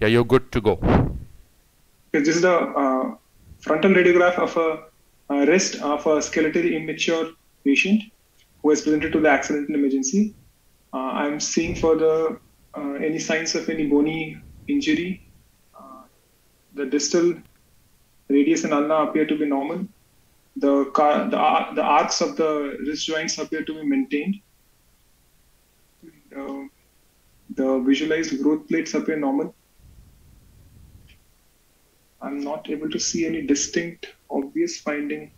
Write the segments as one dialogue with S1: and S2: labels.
S1: Yeah, you're good to go.
S2: This is the frontal radiograph of a wrist of a skeletally immature patient who has presented to the accidental emergency. I'm seeing for the any signs of any bony injury. The distal radius and ulna appear to be normal. The arcs of the wrist joints appear to be maintained. The visualized growth plates appear normal. I'm not able to see any distinct, obvious finding.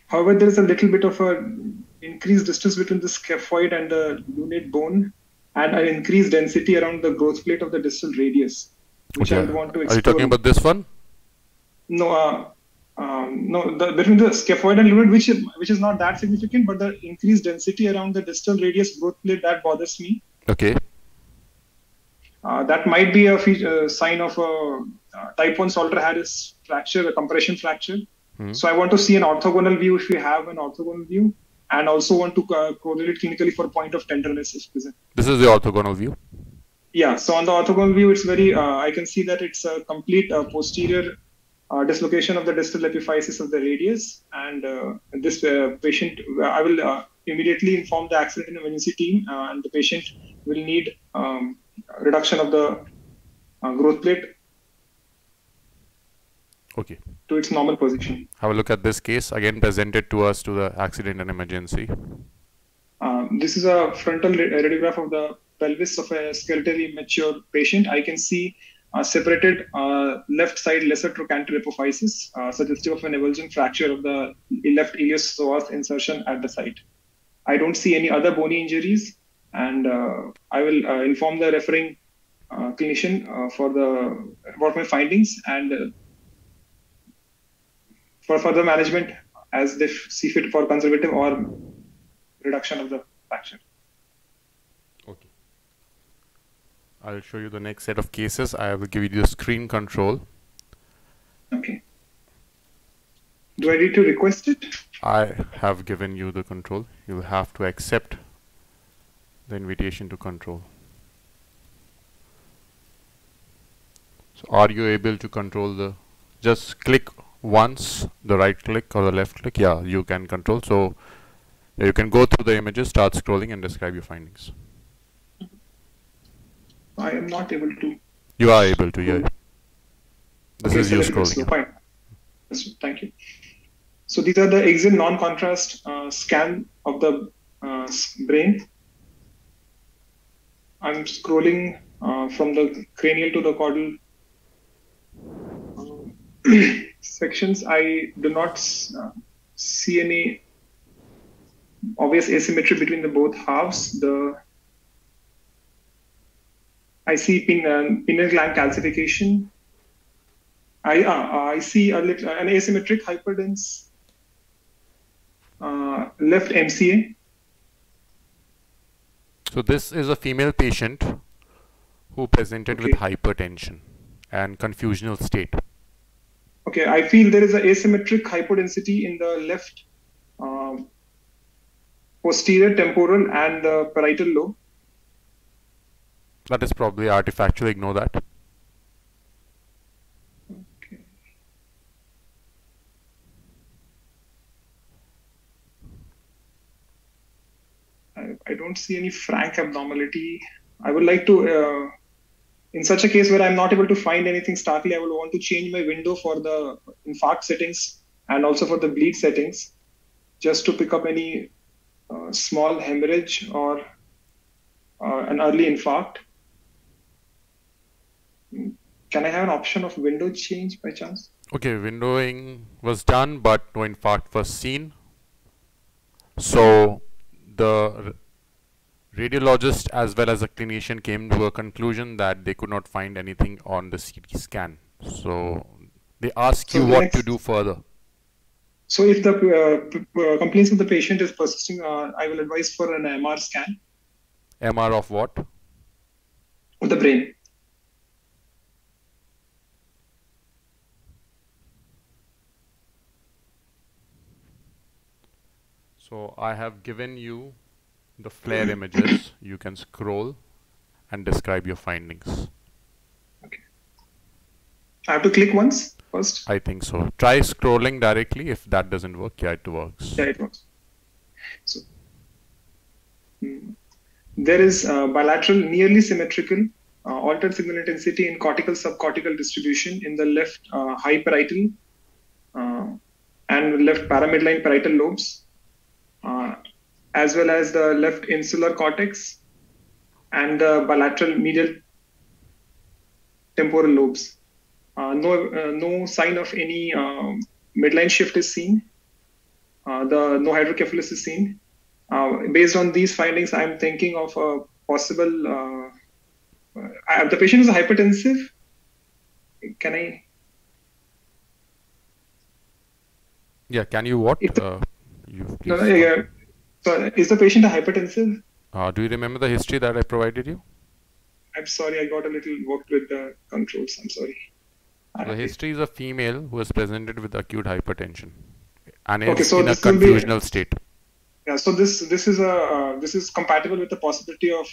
S2: However, there is a little bit of a increased distance between the scaphoid and the lunate bone, and an increased density around the growth plate of the distal radius, which I would want to explore.
S1: Are you talking about this one?
S2: No, no. Between the scaphoid and lunate, which is not that significant, but the increased density around the distal radius growth plate, that bothers me.
S1: Okay.
S2: That might be a sign of a type 1 Salter-Harris fracture, a compression fracture. So I want to see an orthogonal view if we have an orthogonal view, and also want to correlate clinically for point of tenderness if present.
S1: This is the orthogonal view?
S2: Yeah, so on the orthogonal view, it's very, I can see that it's a complete posterior dislocation of the distal epiphysis of the radius. And this patient, I will immediately inform the accident and emergency team, and the patient will need reduction of the growth plate to its normal position.
S1: Have a look at this case, again presented to us to the accident and emergency.
S2: This is a frontal radiograph of the pelvis of a skeletally immature patient. I can see separated left side lesser trochanter epiphysis, suggestive of an avulsion fracture of the left ilius psoas insertion at the site. I don't see any other bony injuries, and I will inform the referring clinician about my findings and for further management as they see fit for conservative or reduction of the fracture.
S1: Okay. I'll show you the next set of cases. I will give you the screen control.
S2: Okay. Do I need to request it?
S1: I have given you the control. You'll have to accept the invitation to control. So are you able to control the, just click once, the right click or the left click? Yeah, you can control. So you can go through the images, start scrolling and describe your findings.
S2: I am not able to.
S1: You are able to, yeah. This is you scrolling.
S2: So fine. Yes, thank you. So these are the axial non-contrast scan of the brain. I'm scrolling from the cranial to the caudal sections. I do not see any obvious asymmetry between the both halves. I see pineal gland calcification. I see an asymmetric hyperdense left MCA.
S1: So this is a female patient who presented with hypertension and confusional state.
S2: Okay, I feel there is an asymmetric hypodensity in the left posterior temporal and the parietal lobe.
S1: That is probably artifactual, ignore that.
S2: Okay. I don't see any frank abnormality. I would like to, in such a case where I'm not able to find anything starkly, I would want to change my window for the infarct settings and also for the bleed settings, just to pick up any small hemorrhage or an early infarct. Can I have an option of window change by chance?
S1: Okay, windowing was done, but no infarct was seen. So the radiologist as well as a clinician came to a conclusion that they could not find anything on the CT scan. So they ask you what to do further.
S2: So if the complaints of the patient is persisting, I will advise for an MR scan.
S1: MR of what?
S2: Of the brain.
S1: So I have given you the flare images. You can scroll and describe your findings.
S2: I have to click once first.
S1: I think so. Try scrolling directly. If that doesn't work, yeah, it works.
S2: Yeah, it works. So there is bilateral, nearly symmetrical, altered signal intensity in cortical subcortical distribution in the left high parietal and left paramidline parietal lobes, as well as the left insular cortex and the bilateral medial temporal lobes. No sign of any midline shift is seen. No hydrocephalus is seen. Based on these findings, I'm thinking of a possible. The patient is hypertensive. Can I?
S1: Yeah, can you what?
S2: Yeah. So, is the patient a hypertensive?
S1: Do you remember the history that I provided you?
S2: I'm sorry, I got a little worked with the controls. I'm sorry.
S1: The history is a female who is presented with acute hypertension and
S2: okay,
S1: is
S2: so
S1: in a confusional state.
S2: Yeah, so this is compatible with the possibility of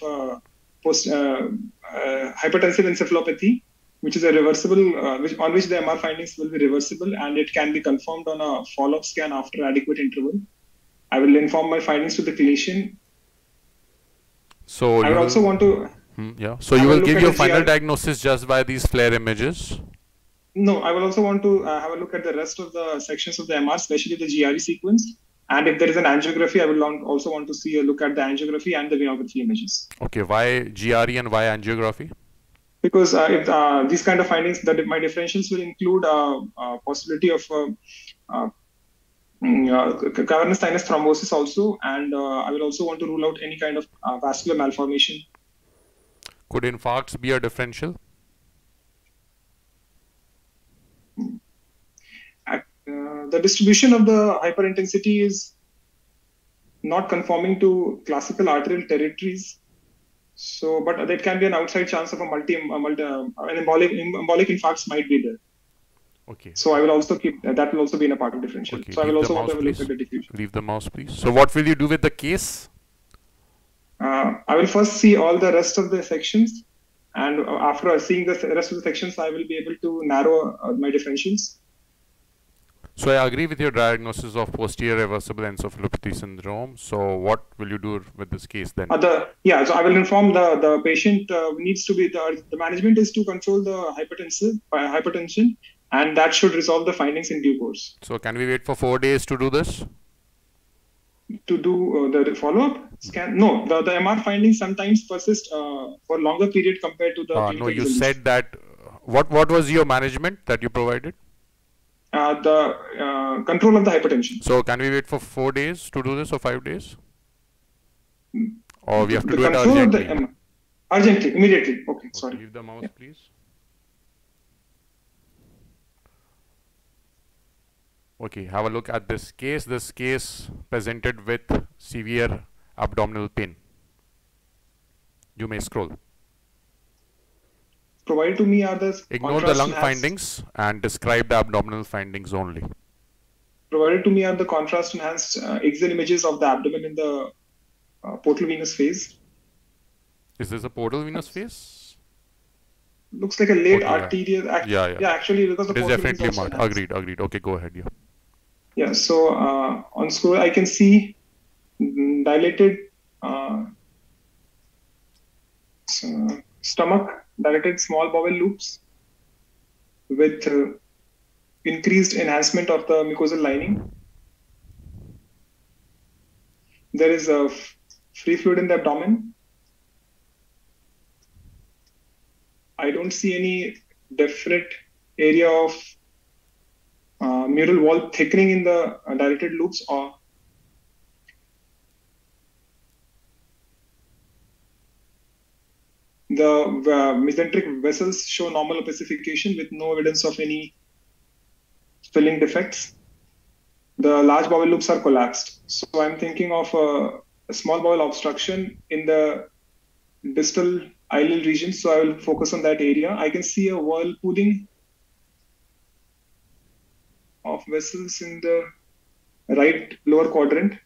S2: hypertensive encephalopathy, which is a reversible, on which the MR findings will be reversible, and it can be confirmed on a follow-up scan after adequate interval. I will inform my findings to the clinician.
S1: So
S2: I will also want to.
S1: Yeah. So you will give your final diagnosis just by these flare images?
S2: No, I will also want to have a look at the rest of the sections of the MR, especially the GRE sequence. And if there is an angiography, I will also want to see a look at the angiography and the venography images.
S1: Okay, why GRE and why angiography?
S2: Because if these kind of findings, my differentials will include possibility of cavernous sinus thrombosis also, and I will also want to rule out any kind of vascular malformation.
S1: Could infarcts be a differential?
S2: The distribution of the hyperintensity is not conforming to classical arterial territories. So, but there can be an outside chance of an embolic infarcts might be there.
S1: Okay.
S2: So I will also keep that will also be in a part of differential.
S1: Okay.
S2: So I will also want to look at the diffusion.
S1: Leave the mouse, please. So what will you do with the case?
S2: I will first see all the rest of the sections, and after seeing the rest of the sections, I will be able to narrow my differentials.
S1: So I agree with your diagnosis of posterior reversible encephalopathy syndrome. So what will you do with this case then?
S2: So I will inform the patient needs to be the management is to control the hypertension, and that should resolve the findings in due course.
S1: So can we wait for 4 days to do this?
S2: To do the follow-up scan? No, the MR findings sometimes persist for longer period compared to the
S1: no, you said that. What was your management that you provided?
S2: The control of the hypertension.
S1: So can we wait for 4 days to do this, or 5 days? Or we have to do it
S2: urgently? Urgently, immediately. Okay, sorry.
S1: Leave the mouse, please. Okay, have a look at this case. This case presented with severe abdominal pain. You may scroll.
S2: Provided to me are the
S1: ignore the lung findings and describe the abdominal findings only.
S2: Provided to me are the contrast enhanced axial images of the abdomen in the portal venous phase.
S1: Is this a portal venous phase?
S2: Looks like a late arterial.
S1: Yeah,
S2: actually, because
S1: it is definitely marked. Agreed. Okay, go ahead.
S2: Yeah, so on scroll, I can see dilated stomach, dilated small bowel loops with increased enhancement of the mucosal lining. There is a free fluid in the abdomen. I don't see any definite area of mural wall thickening in the dilated loops, or the mesenteric vessels show normal opacification with no evidence of any filling defects. The large bowel loops are collapsed. So I'm thinking of a small bowel obstruction in the distal ileal region. So I will focus on that area. I can see a whirlpooling of vessels in the right lower quadrant.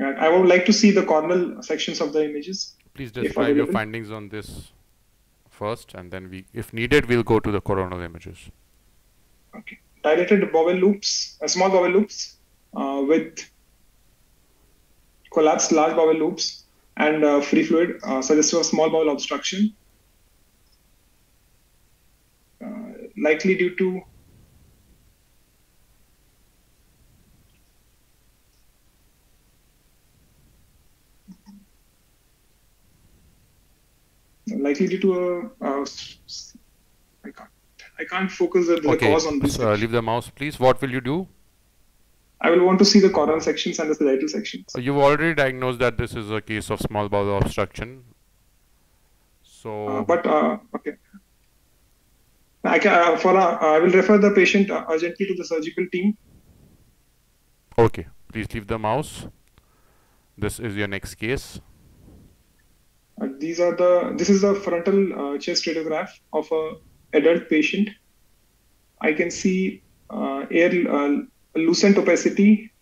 S2: I would like to see the corneal sections of the images.
S1: Please describe your findings on this first, and then we, if needed, we'll go to the coronal images.
S2: Okay. Dilated bowel loops, small bowel loops with collapsed large bowel loops and free fluid suggestive of small bowel obstruction, likely due to I can't focus the cause on this.
S1: So leave the mouse, please. What will you do?
S2: I will want to see the coronal sections and the sagittal sections.
S1: You've already diagnosed that this is a case of small bowel obstruction. So,
S2: okay. I will refer the patient urgently to the surgical team.
S1: Okay, please leave the mouse. This is your next case.
S2: This is the frontal chest radiograph of a adult patient. I can see lucent opacity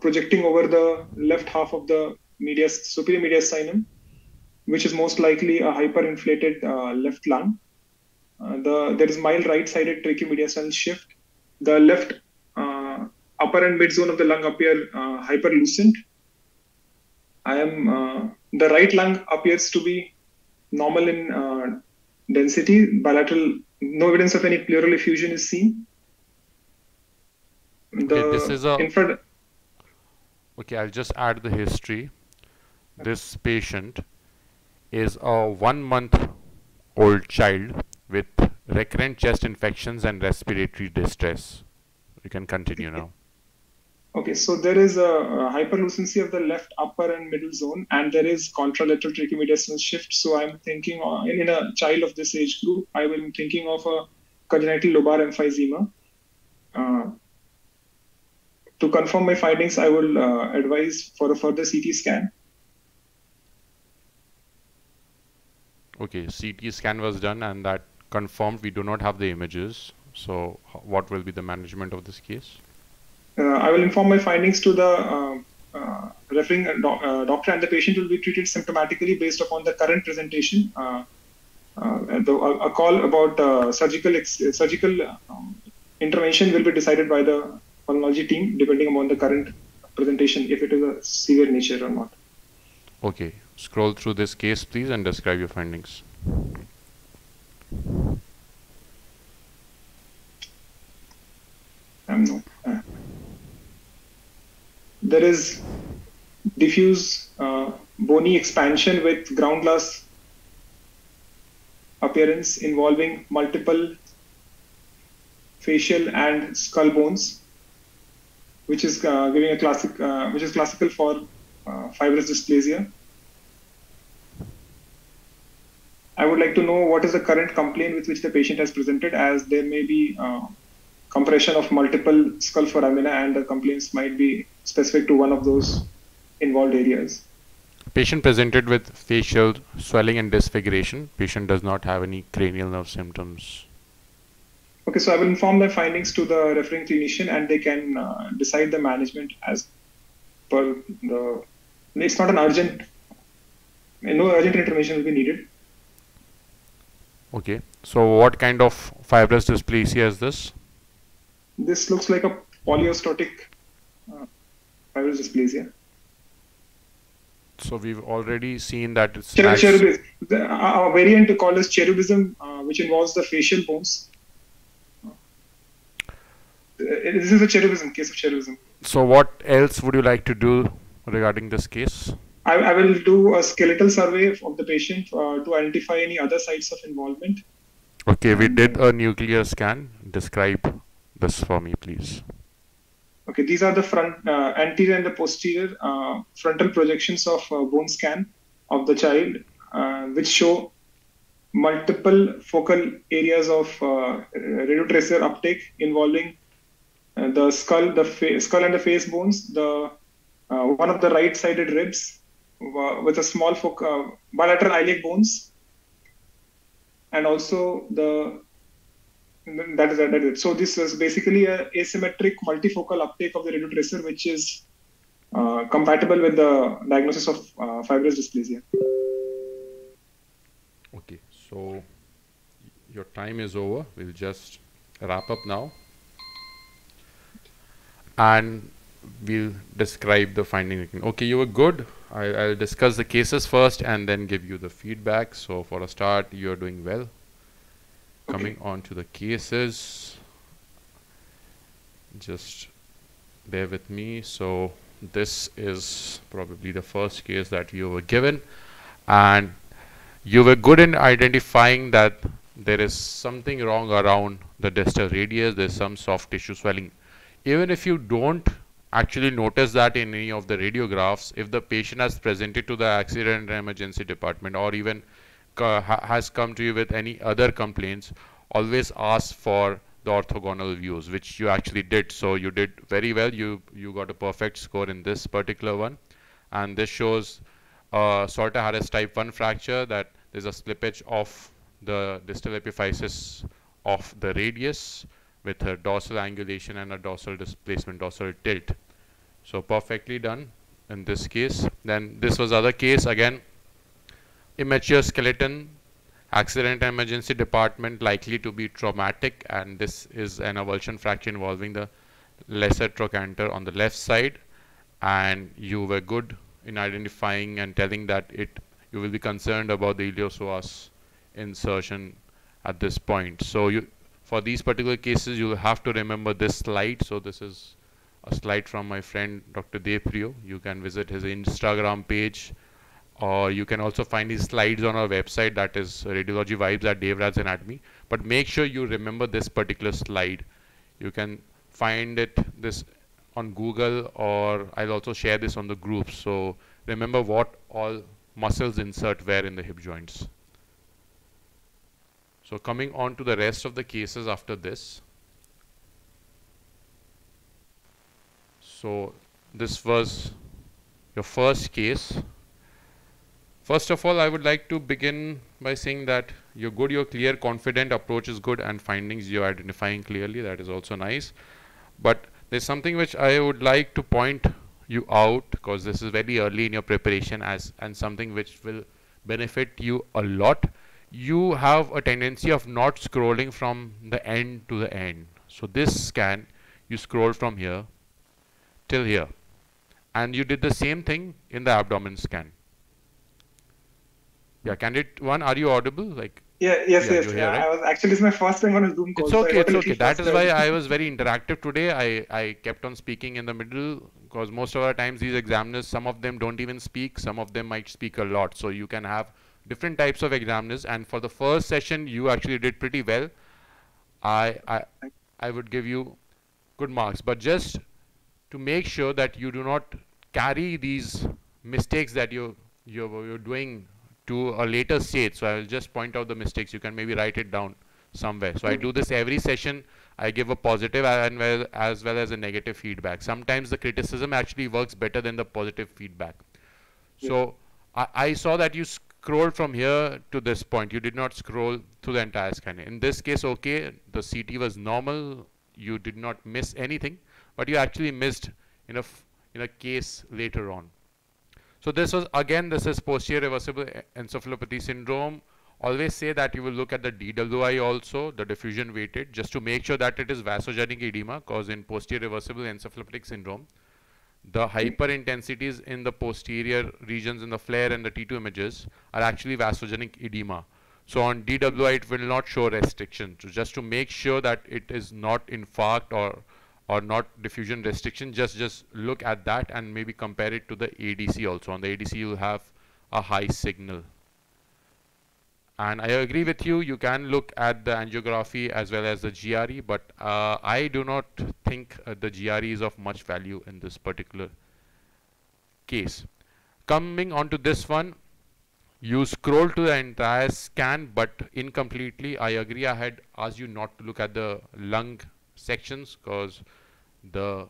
S2: projecting over the left half of the superior mediastinum, which is most likely a hyperinflated left lung. There is mild right-sided tracheomediastinal shift. The left upper and mid zone of the lung appear hyperlucent. The right lung appears to be normal in density, bilateral. No evidence of any pleural effusion is seen.
S1: Okay, I'll just add the history. This patient is a 1-month-old child with recurrent chest infections and respiratory distress. You can continue now.
S2: Okay, so there is a hyperlucency of the left upper and middle zone, and there is contralateral tracheomediastinal shift. So I'm thinking in a child of this age group, I will be thinking of a congenital lobar emphysema. To confirm my findings, I will advise for a further CT scan.
S1: Okay, CT scan was done and that confirmed we do not have the images. So what will be the management of this case?
S2: I will inform my findings to the referring doctor, and the patient will be treated symptomatically based upon the current presentation. A call about surgical intervention will be decided by the pulmonology team depending upon the current presentation, if it is a severe nature or not.
S1: Okay, scroll through this case please and describe your findings.
S2: There is diffuse bony expansion with ground glass appearance involving multiple facial and skull bones, which is giving a classical for fibrous dysplasia. I would like to know what is the current complaint with which the patient has presented, as there may be compression of multiple skull foramina and the complaints might be specific to one of those involved areas.
S1: Patient presented with facial swelling and disfiguration. Patient does not have any cranial nerve symptoms.
S2: Okay, so I will inform the findings to the referring clinician and they can decide the management as per the... It's not an urgent... No urgent intervention will be needed.
S1: Okay, so what kind of fibrous dysplasia is this?
S2: This looks like a polyostotic fibrous dysplasia.
S1: So we've already seen that it's
S2: cherubism. A variant called as cherubism, which involves the facial bones. This is a cherubism, case of cherubism.
S1: So what else would you like to do regarding this case?
S2: I will do a skeletal survey of the patient to identify any other sites of involvement.
S1: Okay, we did a nuclear scan. Describe this for me, please.
S2: Okay, these are the front, anterior and the posterior frontal projections of bone scan of the child, which show multiple focal areas of radiotracer uptake involving the skull, skull and the face bones, one of the right-sided ribs with a small bilateral iliac bones, and also that is it. So this is basically a asymmetric multifocal uptake of the radiotracer, which is compatible with the diagnosis of fibrous dysplasia.
S1: Okay, so your time is over. We'll just wrap up now. And we'll describe the finding. Okay, you were good. I'll discuss the cases first and then give you the feedback. So for a start, you're doing well. Okay. Coming on to the cases. Just bear with me. So this is probably the first case that you were given. And you were good in identifying that there is something wrong around the distal radius. There's some soft tissue swelling. Even if you don't actually notice that in any of the radiographs, if the patient has presented to the accident and emergency department or even has come to you with any other complaints, always ask for the orthogonal views, which you actually did. So you did very well. You got a perfect score in this particular one. And this shows Salter Harris type 1 fracture, that there's a slippage of the distal epiphysis of the radius with a dorsal angulation and a dorsal displacement, dorsal tilt. So perfectly done in this case. Then this was other case, again, immature skeleton, accident and emergency department, likely to be traumatic, and this is an avulsion fracture involving the lesser trochanter on the left side. And you were good in identifying and telling that you will be concerned about the iliopsoas insertion at this point. So for these particular cases, you will have to remember this slide. So this is a slide from my friend Dr. Depriyo. You can visit his Instagram page, or you can also find his slides on our website, that is Radiology Vibes at Devrad's Anatomy. But make sure you remember this particular slide. You can find this on Google, or I'll also share this on the group. So remember what all muscles insert where in the hip joints. So coming on to the rest of the cases after this. So this was your first case. First of all, I would like to begin by saying that you're good, you're clear, confident, approach is good, and findings you're identifying clearly. That is also nice. But there's something which I would like to point you out, because this is very early in your preparation and something which will benefit you a lot. You have a tendency of not scrolling from the end to the end. So this scan, you scroll from here till here. And you did the same thing in the abdomen scan. Yeah, candidate 1, are you audible?
S2: Yes.
S1: Here, right?
S2: I was actually, it's my first time on a Zoom call.
S1: It's okay, it's okay. That is why I was very interactive today. I kept on speaking in the middle, because most of the times these examiners, some of them don't even speak, some of them might speak a lot. So you can have different types of examiners, and for the first session you actually did pretty well. I would give you good marks, but just to make sure that you do not carry these mistakes that you're doing to a later stage. So I will just point out the mistakes. You can maybe write it down somewhere. So I do this every session. I give a positive as well as a negative feedback. Sometimes the criticism actually works better than the positive feedback. So I saw that you scrolled from here to this point. You did not scroll through the entire scan. In this case, okay, the CT was normal. You did not miss anything, but you actually missed in a case later on. So this was, again, this is posterior reversible encephalopathy syndrome. Always say that you will look at the DWI also, the diffusion weighted, just to make sure that it is vasogenic edema, because in posterior reversible encephalopathic syndrome, the hyperintensities in the posterior regions in the flare and the T2 images are actually vasogenic edema. So on DWI, it will not show restriction. So just to make sure that it is not infarct or not diffusion restriction, just look at that and maybe compare it to the ADC also. On the ADC, you will have a high signal. And I agree with you, you can look at the angiography as well as the GRE, but I do not think the GRE is of much value in this particular case. Coming on to this one, you scroll to the entire scan, but incompletely. I agree, I had asked you not to look at the lung sections, because the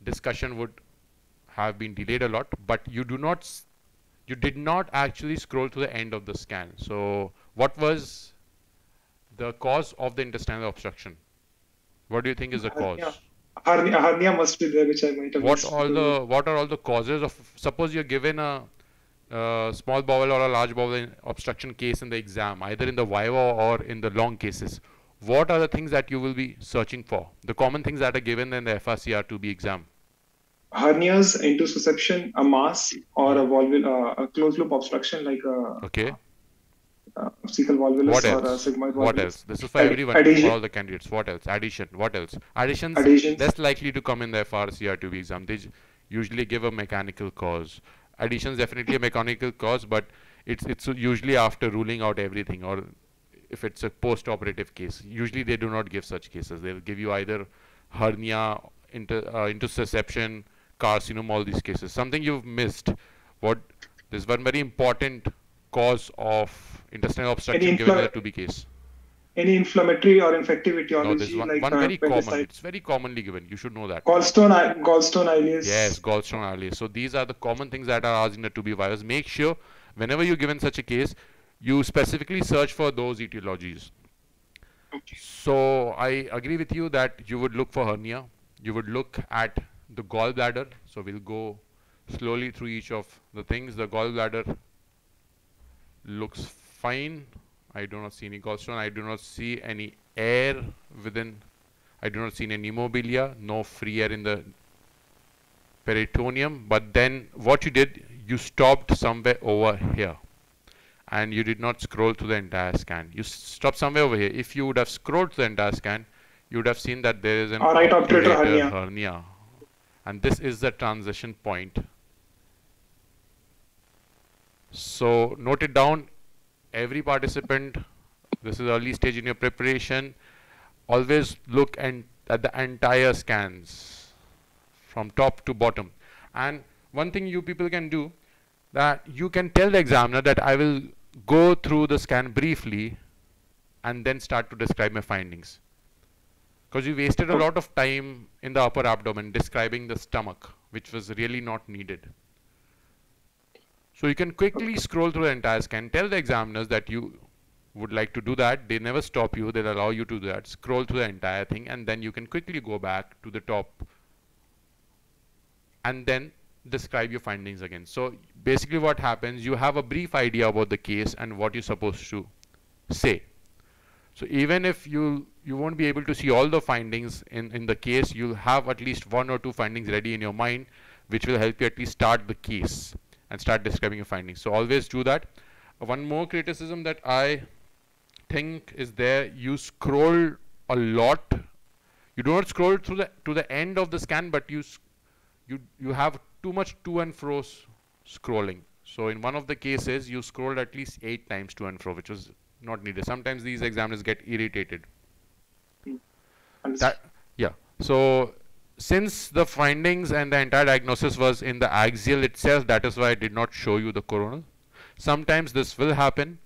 S1: discussion would have been delayed a lot, but you did not actually scroll to the end of the scan. So what was the cause of the intestinal obstruction? What do you think is the cause?
S2: Hernia must be there, which I might have missed.
S1: What are all the causes of, suppose you're given a small bowel or a large bowel obstruction case in the exam, either in the viva or in the long cases, what are the things that you will be searching for? The common things that are given in the FRCR2B exam.
S2: Hernias, intussusception, a mass, or a closed loop obstruction like a cecal volvulus or a sigmoid volvulus.
S1: What else? This is for everyone, for all the candidates. What else? Adhesion. What else? Adhesions less likely to come in the FRCR2B exam. They usually give a mechanical cause. Adhesions definitely a mechanical cause, but it's usually after ruling out everything, or if it's a post-operative case. Usually they do not give such cases. They'll give you either hernia, intussusception, carcinoma, all these cases. Something you've missed. There's one very important cause of intestinal obstruction given in the 2B case.
S2: Any inflammatory or infective etiology?
S1: No, there's one very common. It's very commonly given. You should know that.
S2: Gallstone ileus.
S1: Yes, gallstone ileus. So these are the common things that are asked in the 2B virus. Make sure whenever you're given such a case, you specifically search for those etiologies.
S2: Okay.
S1: So I agree with you that you would look for hernia. You would look at the gallbladder. So we'll go slowly through each of the things. The gallbladder looks fine. I do not see any gallstone. I do not see any air within. I do not see any pneumobilia, no free air in the peritoneum. But then what you did, you stopped somewhere over here. And you did not scroll through the entire scan. You stopped somewhere over here. If you would have scrolled through the entire scan, you would have seen that there is an
S2: right obturator
S1: hernia. And this is the transition point. So note it down. Every participant, this is early stage in your preparation. Always look at the entire scans from top to bottom. And one thing you people can do, that you can tell the examiner that I will go through the scan briefly and then start to describe my findings. Because you wasted a lot of time in the upper abdomen describing the stomach, which was really not needed. So you can quickly scroll through the entire scan, tell the examiners that you would like to do that. They never stop you, they'll allow you to do that. Scroll through the entire thing, and then you can quickly go back to the top and then describe your findings again. So basically what happens, you have a brief idea about the case and what you're supposed to say. So even if you won't be able to see all the findings in the case, you'll have at least 1 or 2 findings ready in your mind, which will help you at least start the case and start describing your findings. So always do that. One more criticism that I think is there, you scroll a lot. You do not scroll to the end of the scan, but you have too much to and fro scrolling. So in one of the cases, you scrolled at least 8 times to and fro, which was not needed. Sometimes these examiners get irritated. So since the findings and the entire diagnosis was in the axial itself, that is why I did not show you the coronal. Sometimes this will happen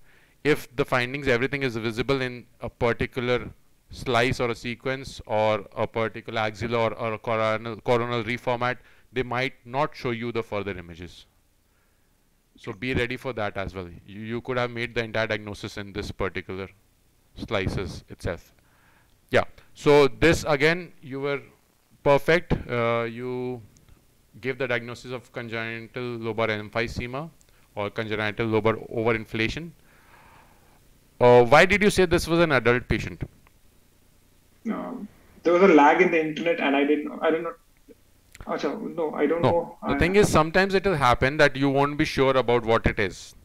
S1: if the findings, everything is visible in a particular slice or a sequence or a particular axial or a coronal reformat, they might not show you the further images. So be ready for that as well. You could have made the entire diagnosis in this particular slices itself. Yeah, so this again, you were perfect. You gave the diagnosis of congenital lobar emphysema or congenital lobar overinflation. Why did you say this was an adult patient?
S2: There was a lag in the internet, and I don't know. No, I don't know.
S1: The thing is, sometimes it will happen that you won't be sure about what it is.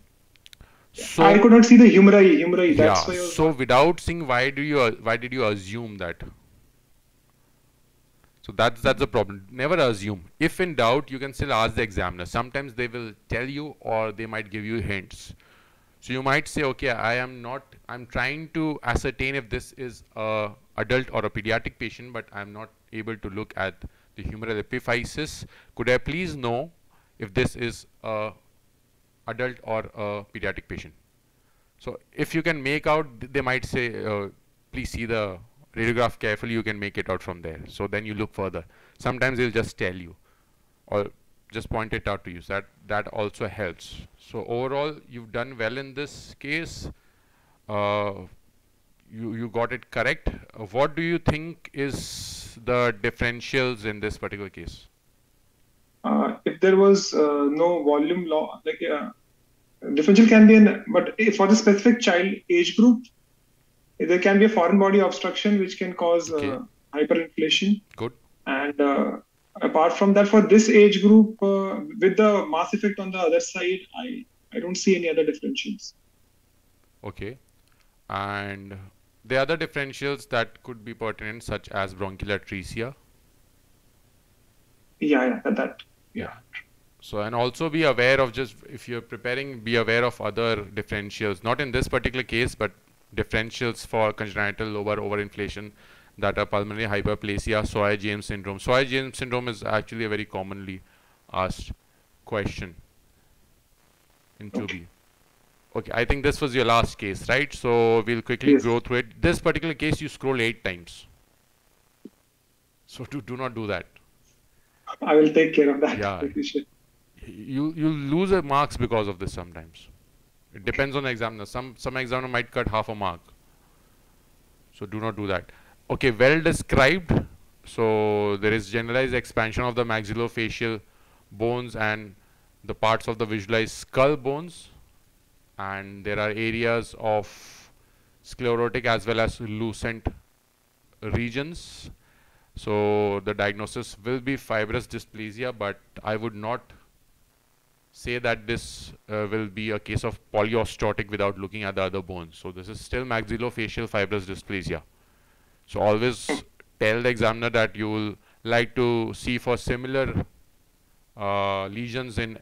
S1: So
S2: I could not see the humeri. That's why.
S1: So without seeing, why did you assume that? So that's the problem. Never assume. If in doubt, you can still ask the examiner. Sometimes they will tell you, or they might give you hints. So you might say, okay, I'm trying to ascertain if this is a adult or a pediatric patient, but I'm not able to look at the humeral epiphysis. Could I please know if this is a adult or a pediatric patient? So if you can make out, they might say, please see the radiograph carefully, you can make it out from there. So then you look further. Sometimes they'll just tell you or just point it out to you. So that also helps. So overall, you've done well in this case. You got it correct. What do you think is the differentials in this particular case?
S2: If there was no volume law, like Differential can be but for the specific child age group, there can be a foreign body obstruction which can cause hyperinflation.
S1: Good.
S2: And apart from that, for this age group, with the mass effect on the other side, I don't see any other differentials.
S1: Okay. And the other differentials that could be pertinent, such as bronchial atresia.
S2: Yeah.
S1: So, and also be aware of, just if you're preparing, be aware of other differentials, not in this particular case, but differentials for congenital lobar overinflation that are pulmonary hyperplasia, Soy-James syndrome. Soy-James syndrome is actually a very commonly asked question in 2B. Okay, I think this was your last case, right? So we'll quickly go through it. This particular case, you scroll 8 times. So do not do that.
S2: I will take care of that.
S1: Yeah. You lose marks because of this sometimes. It depends on the examiner. Some examiner might cut half a mark. So do not do that. Okay, well described. So there is generalized expansion of the maxillofacial bones and the parts of the visualized skull bones. And there are areas of sclerotic as well as lucent regions. So the diagnosis will be fibrous dysplasia, but I would not say that this will be a case of polyostotic without looking at the other bones. So this is still maxillofacial fibrous dysplasia. So always tell the examiner that you will like to see for similar lesions in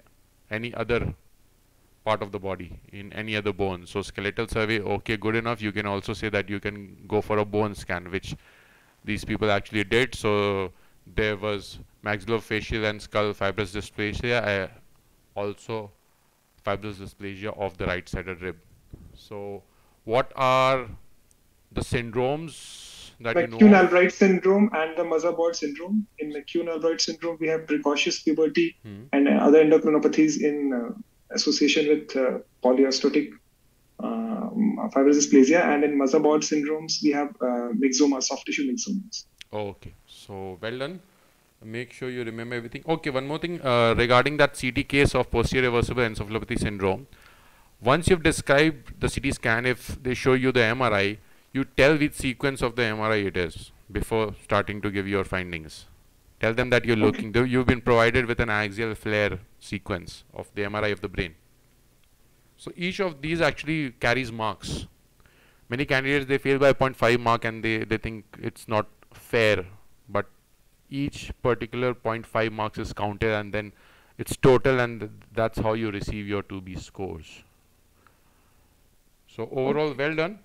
S1: any other part of the body, in any other bone. So skeletal survey, okay, good enough. You can also say that you can go for a bone scan, which these people actually did. So there was maxillofacial and skull fibrous dysplasia, also fibrous dysplasia of the right sided rib. So what are the syndromes that you know?
S2: McCune-Albright syndrome and the Motherboard syndrome. In McCune-Albright syndrome, we have precocious puberty and other endocrinopathies in association with polyostotic fibrous dysplasia, and in Motherboard syndromes, we have myxoma, soft tissue myxomas.
S1: Okay, so well done. Make sure you remember everything. Okay, one more thing regarding that CT case of posterior reversible encephalopathy syndrome. Once you've described the CT scan, if they show you the MRI, you tell which sequence of the MRI it is before starting to give your findings. Tell them that you're looking, you've been provided with an axial flare sequence of the MRI of the brain. So each of these actually carries marks. Many candidates, they fail by 0.5 mark and they think it's not fair, but each particular 0.5 marks is counted and then it's total, and that's how you receive your 2B scores. So overall, well done,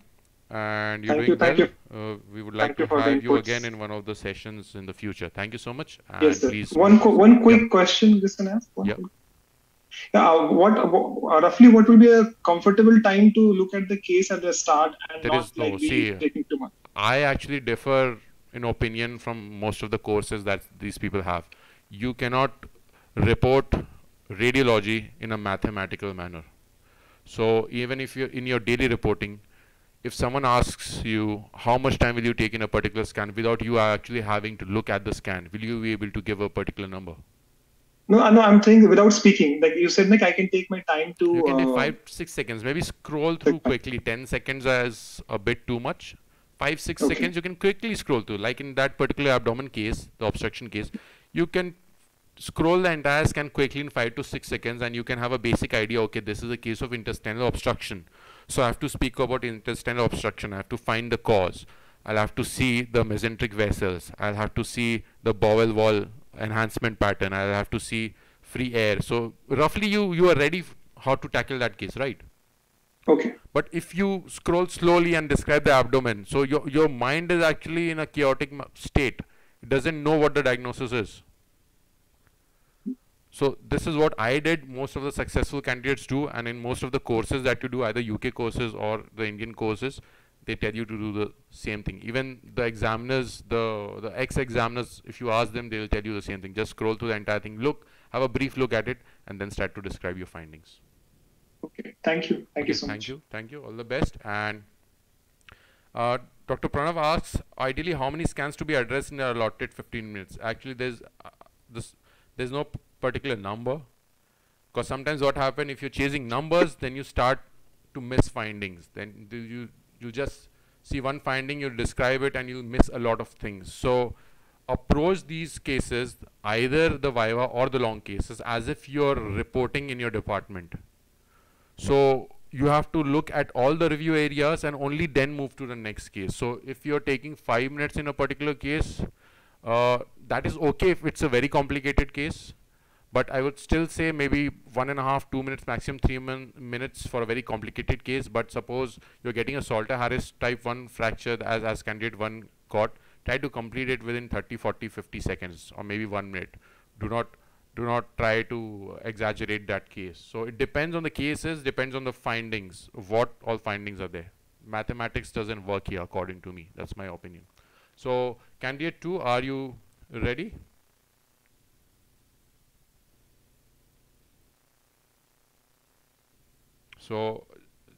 S1: and you're doing well. We would like to have you again in one of the sessions in the future. Thank you so much. And
S2: yes, sir.
S1: Please
S2: one quick question just can ask. Roughly what will be a comfortable time to look at the case at the start and
S1: there
S2: not
S1: is no,
S2: taking too much?
S1: I actually differ in opinion from most of the courses that these people have. You cannot report radiology in a mathematical manner. So even if you're in your daily reporting, if someone asks you how much time will you take in a particular scan without you actually having to look at the scan, will you be able to give a particular number?
S2: No, I'm saying without speaking. Like you said, Nick, I can take my time to...
S1: You can take 5-6 seconds. Maybe scroll through quickly. 10 seconds is a bit too much. 5-6 seconds you can quickly scroll through. Like in that particular abdomen case, the obstruction case, you can scroll the entire scan quickly in 5 to 6 seconds and you can have a basic idea, okay, this is a case of intestinal obstruction. So I have to speak about intestinal obstruction. I have to find the cause. I'll have to see the mesenteric vessels. I'll have to see the bowel wall enhancement pattern. I'll have to see free air. So roughly you are ready how to tackle that case, right?
S2: Okay.
S1: But if you scroll slowly and describe the abdomen, so your mind is actually in a chaotic state. It doesn't know what the diagnosis is. So this is what I did. Most of the successful candidates do, and in most of the courses that you do, either UK courses or the Indian courses, they tell you to do the same thing. Even the examiners, the ex-examiners, if you ask them, they will tell you the same thing. Just scroll through the entire thing, look, have a brief look at it, and then start to describe your findings.
S2: Okay, thank you. Thank you so much.
S1: Thank you. All the best. And Dr. Pranav asks, ideally, how many scans to be addressed in the allotted 15 minutes? Actually, there's no particular number. Because sometimes what happens, if you're chasing numbers, then you start to miss findings. Then you just see one finding, you describe it, and you miss a lot of things. So approach these cases, either the viva or the long cases, as if you're reporting in your department. So you have to look at all the review areas and only then move to the next case. So if you're taking 5 minutes in a particular case, that is okay if it's a very complicated case. But I would still say maybe 1.5, 2 minutes, maximum 3 minutes for a very complicated case. But suppose you're getting a Salter-Harris type 1 fracture as candidate 1 got, try to complete it within 30, 40, 50 seconds or maybe 1 minute. Do not try to exaggerate that case. So it depends on the cases, depends on the findings, what all findings are there. Mathematics doesn't work here according to me. That's my opinion. So candidate 2, are you ready? So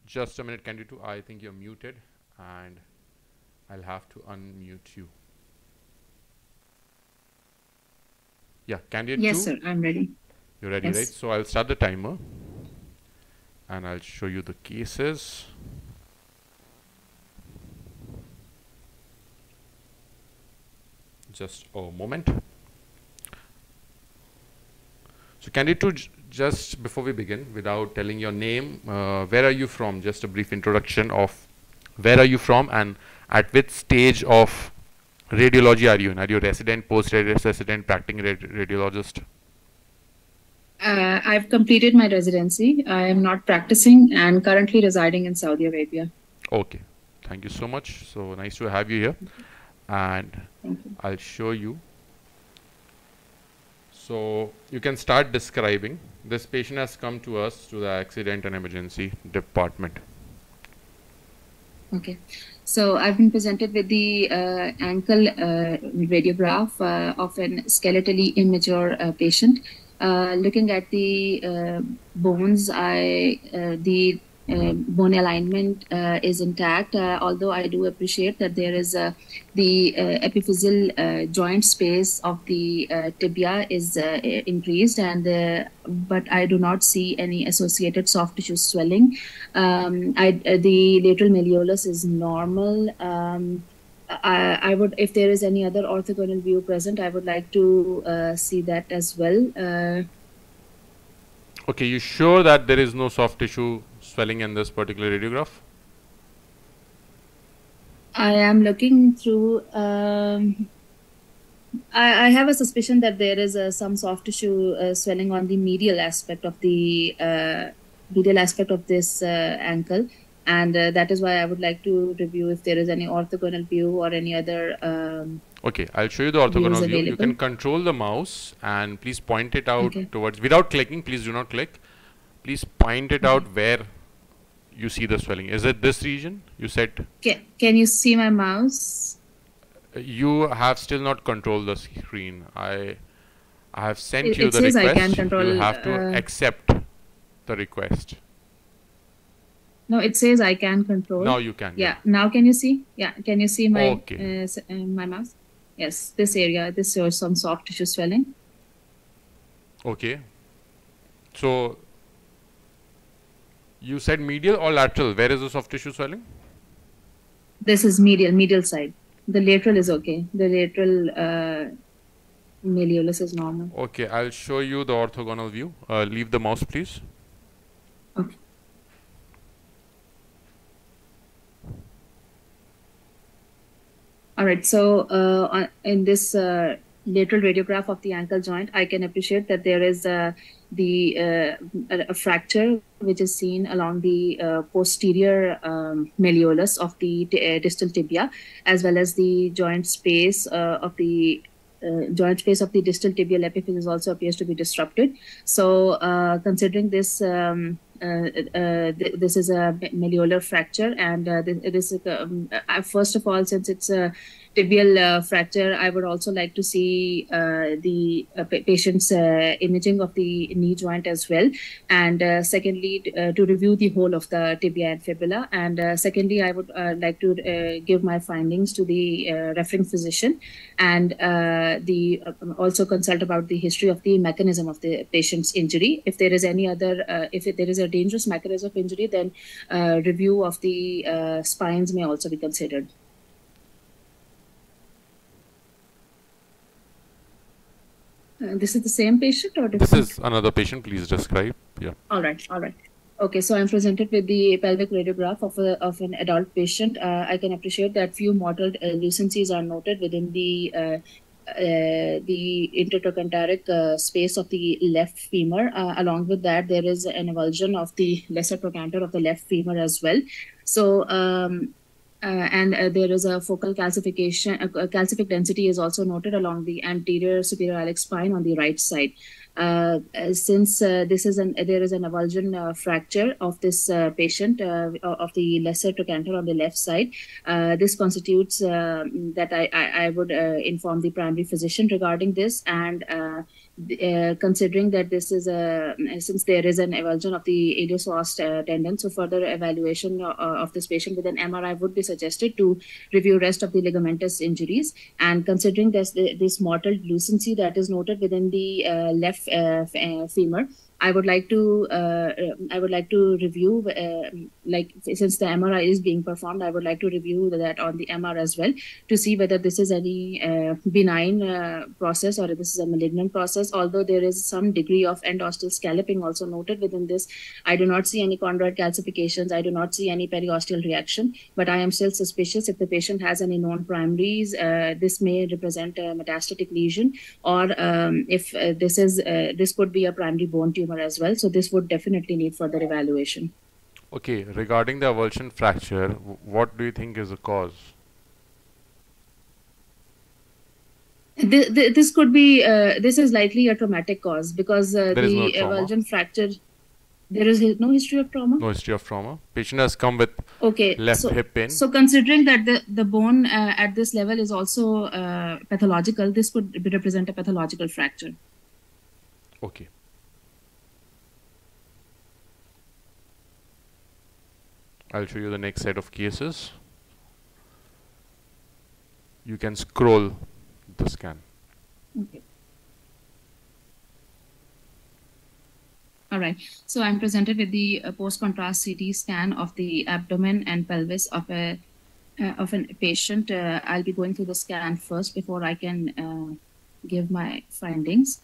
S1: just a minute, candidate 2, I think you're muted and I'll have to unmute you. Yeah, candidate 2?
S3: Yes, sir, I'm ready.
S1: You're ready,
S3: yes.
S1: Right? So I'll start the timer and I'll show you the cases. Just a moment. So candidate 2, just before we begin, without telling your name, where are you from? Just a brief introduction of where are you from and at which stage of radiology are you in? Are you resident, post-resident, practicing radiologist?
S3: I've completed my residency. I am not practicing and currently residing in Saudi Arabia.
S1: Okay, thank you so much. So nice to have you here. And I'll show you. So you can start describing. This patient has come to us to the accident and emergency department.
S3: Okay, so I've been presented with the ankle radiograph of an skeletally immature patient. Looking at the bones, the bone alignment is intact, although I do appreciate that there is the epiphyseal joint space of the tibia is increased, and but I do not see any associated soft tissue swelling. The lateral malleolus is normal. I would, if there is any other orthogonal view present, I would like to see that as well.
S1: Okay, you sure that there is no soft tissue swelling in this particular radiograph?
S3: I am looking through. I have a suspicion that there is some soft tissue swelling on the medial aspect of the this ankle, and that is why I would like to review if there is any orthogonal view or any other.
S1: Okay, I'll show you the orthogonal view. You can control the mouse and please point it out towards, without clicking, please do not click. Please point it out where you see the swelling. Is it this region? You said.
S3: Can you see my mouse?
S1: You have still not controlled the screen. I have sent you the
S3: request.
S1: I
S3: can control,
S1: you have to accept the request.
S3: No, it says I can control.
S1: Now you can.
S3: Yeah. Now can you see? Yeah. Can you see my my mouse? Yes. This area. This shows some soft tissue swelling.
S1: Okay. So you said medial or lateral? Where is the soft tissue swelling?
S3: This is medial side. The lateral is okay. The lateral malleolus is normal.
S1: Okay. I'll show you the orthogonal view. Leave the mouse, please.
S3: Okay. All right, so in this lateral radiograph of the ankle joint, I can appreciate that there is a fracture which is seen along the posterior malleolus of the distal tibia, as well as the joint space of the distal tibial epiphysis also appears to be disrupted. So considering this, this is a malleolar fracture, and this is first of all, since it's tibial fracture, I would also like to see the patient's imaging of the knee joint as well. And secondly, to review the whole of the tibia and fibula. And secondly, I would like to give my findings to the referring physician, and also consult about the history of the mechanism of the patient's injury. If there is any other, if there is a dangerous mechanism of injury, then review of the spines may also be considered. This is the same patient or different?
S1: This is another patient. Please describe. Yeah.
S3: All right. All right. Okay, so I'm presented with the pelvic radiograph of an adult patient. I can appreciate that few mottled lucencies are noted within the intertrochanteric space of the left femur. Along with that, there is an avulsion of the lesser trochanter of the left femur as well. So, there is a focal calcification. Calcific density is also noted along the anterior superior iliac spine on the right side. Since there is an avulsion fracture of this patient of the lesser trochanter on the left side, this constitutes that I would inform the primary physician regarding this, and considering that this is since there is an avulsion of the iliopsoas tendon, so further evaluation of this patient with an MRI would be suggested to review rest of the ligamentous injuries. And considering this mottled lucency that is noted within the left femur, I would like to review, like since the MRI is being performed, I would like to review that on the MR as well to see whether this is any benign process or this is a malignant process. Although there is some degree of end-osteal scalloping also noted within this, I do not see any chondroid calcifications. I do not see any periosteal reaction, but I am still suspicious if the patient has any known primaries. This may represent a metastatic lesion, or if this could be a primary bone tumor as well. So this would definitely need further evaluation.
S1: Okay, regarding the avulsion fracture, what do you think is the cause?
S3: This could be, this is likely a traumatic cause, because the avulsion fracture, there is no history of trauma?
S1: No history of trauma. Patient has come with left hip pain.
S3: So considering that the bone at this level is also pathological, this could represent a pathological fracture.
S1: Okay. I'll show you the next set of cases. You can scroll the scan.
S3: Okay. All right. So I'm presented with the post-contrast CT scan of the abdomen and pelvis of a patient. I'll be going through the scan first before I can give my findings.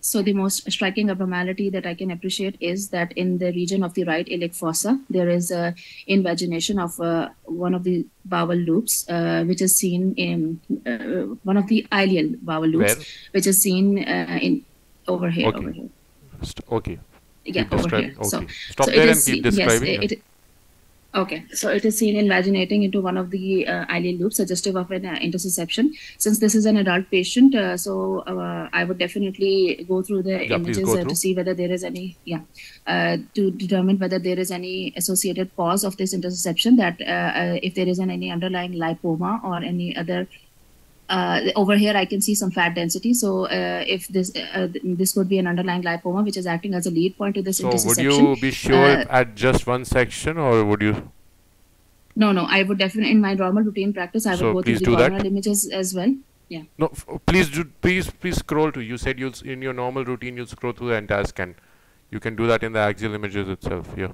S3: So the most striking abnormality that I can appreciate is that in the region of the right iliac fossa, there is a invagination of one of the bowel loops, which is seen in one of the ileal bowel loops. Where? Which is seen in over here.
S1: Okay.
S3: Over here.
S1: Okay.
S3: Yeah, over here.
S1: Okay.
S3: So,
S1: stop there and keep describing.
S3: Yes, okay, so it is seen invaginating into one of the ileal loops, suggestive of an intussusception. Since this is an adult patient, I would definitely go through the images to see whether there is any, to determine whether there is any associated cause of this intussusception, that if there is any underlying lipoma or any other. Over here, I can see some fat density. So, if this could be an underlying lipoma, which is acting as a lead point to this intussusception.
S1: So, would you be sure at just one section, or would you?
S3: No. I would definitely, in my normal routine practice, I would go through the FOAMRAD images as well. Yeah.
S1: No, please scroll to. You said you'll in your normal routine you'll scroll through the entire scan. You can do that in the axial images itself. Yeah.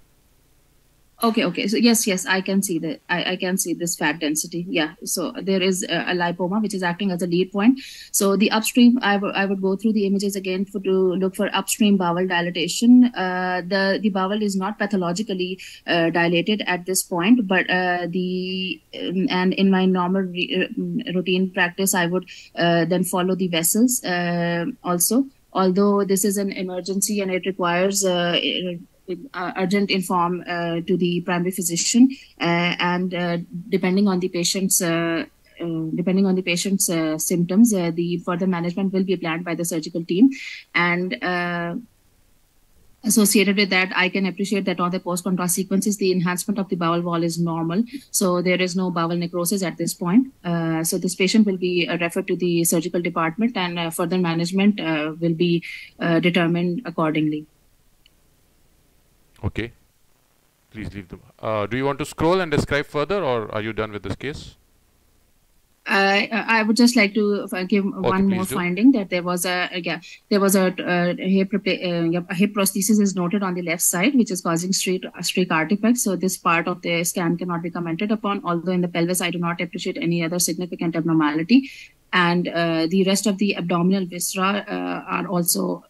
S3: Okay. So yes, I can see that. I can see this fat density. Yeah. So there is a lipoma which is acting as a lead point. So the upstream, I would go through the images again to look for upstream bowel dilatation. The bowel is not pathologically dilated at this point, but and in my normal routine practice, I would then follow the vessels also. Although this is an emergency and it requires urgent inform to the primary physician, and depending on the patient's symptoms, the further management will be planned by the surgical team. And associated with that, I can appreciate that on the post-contrast sequences, the enhancement of the bowel wall is normal. So there is no bowel necrosis at this point. So this patient will be referred to the surgical department, and further management will be determined accordingly.
S1: Okay. Please leave them. Do you want to scroll and describe further, or are you done with this case?
S3: I would just like to give one more finding, that there was a hip prosthesis is noted on the left side, which is causing streak artifacts. So this part of the scan cannot be commented upon. Although in the pelvis, I do not appreciate any other significant abnormality, and the rest of the abdominal viscera are also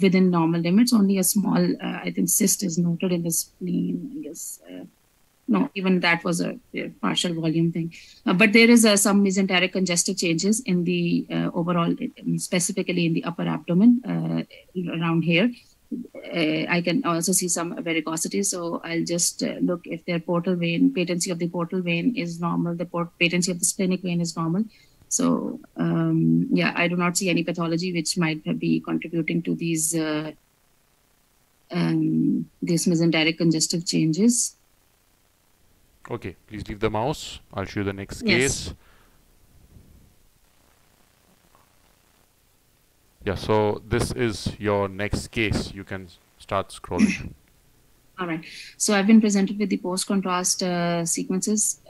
S3: within normal limits. Only a small, I think, cyst is noted in the spleen, I guess. No, even that was a partial volume thing. But there is some mesenteric congestive changes in the overall, specifically in the upper abdomen around here. I can also see some varicosity. So I'll just look if their portal vein, patency of the portal vein is normal. The patency of the splenic vein is normal. So yeah, I do not see any pathology which might be contributing to these mesenteric congestive changes.
S1: Okay, please leave the mouse. I'll show you the next
S3: Yes.
S1: case. Yeah, so this is your next case. You can start scrolling.
S3: All right. So I've been presented with the post-contrast sequences.